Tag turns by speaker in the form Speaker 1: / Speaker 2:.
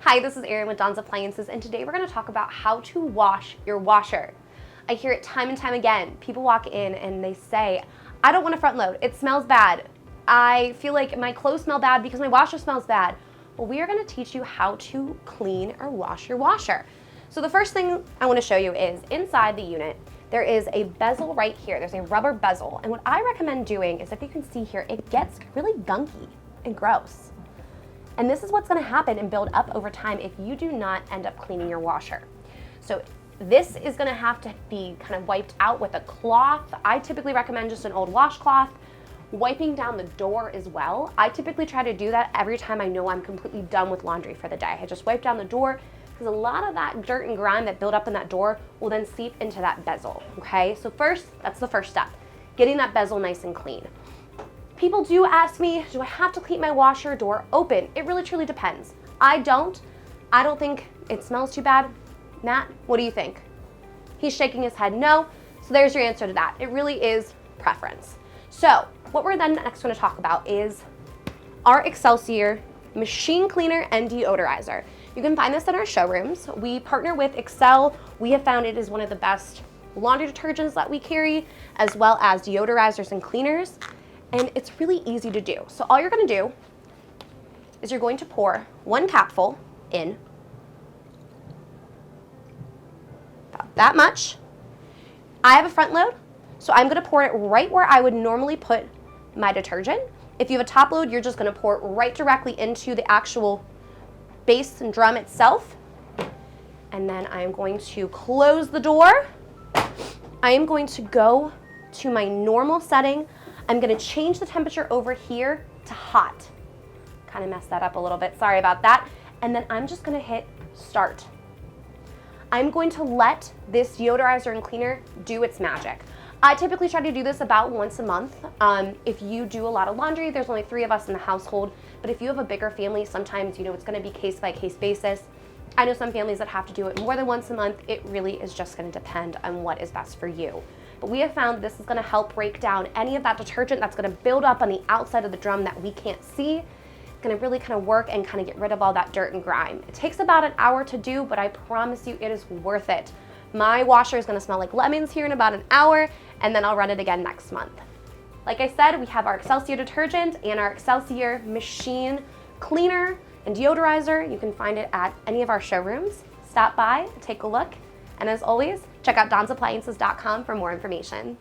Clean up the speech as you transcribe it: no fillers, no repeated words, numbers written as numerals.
Speaker 1: Hi, this is Erin with Don's Appliances, and today we're going to talk about how to wash your washer. I hear it time and time again. People walk in and they say, I don't want to front load. It smells bad. I feel like my clothes smell bad because my washer smells bad. Well, we are going to teach you how to clean or wash your washer. So the first thing I want to show you is inside the unit, there is a bezel right here. There's a rubber bezel. And what I recommend doing is, if you can see here, it gets really gunky and gross. And this is what's going to happen and build up over time if you do not end up cleaning your washer. So this is going to have to be kind of wiped out with a cloth. I typically recommend just an old washcloth. Wiping down the door as well. I typically try to do that every time I know I'm completely done with laundry for the day. I just wipe down the door because a lot of that dirt and grime that build up in that door will then seep into that bezel, okay? So first, that's the first step, getting that bezel nice and clean. People do ask me, do I have to keep my washer door open? It really truly depends. I don't think it smells too bad. Matt, what do you think? He's shaking his head no. So there's your answer to that. It really is preference. So what we're then next going to talk about is our Excelsior machine cleaner and deodorizer. You can find this in our showrooms. We partner with Excel. We have found it is one of the best laundry detergents that we carry, as well as deodorizers and cleaners. And it's really easy to do. So all you're going to do is you're going to pour one capful in, about that much. I have a front load, so I'm going to pour it right where I would normally put my detergent. If you have a top load, you're just going to pour it right directly into the actual base and drum itself. And then I'm going to close the door. I am going to go to my normal setting. I'm going to change the temperature over here to hot. Kind of messed that up a little bit, sorry about that. And then I'm just going to hit start. I'm going to let this deodorizer and cleaner do its magic. I typically try to do this about once a month. If you do a lot of laundry, there's only 3 of us in the household, but if you have a bigger family, sometimes it's going to be case by case basis. I know some families that have to do it more than once a month. It really is just going to depend on what is best for you. But we have found this is going to help break down any of that detergent that's going to build up on the outside of the drum that we can't see. It's going to really kind of work and kind of get rid of all that dirt and grime. It takes about an hour to do, but I promise you it is worth it. My washer is going to smell like lemons here in about an hour, and then I'll run it again next month. Like I said, we have our Excelsior detergent and our Excelsior machine cleaner and deodorizer. You can find it at any of our showrooms. Stop by, take a look, and as always, check out donsappliances.com for more information.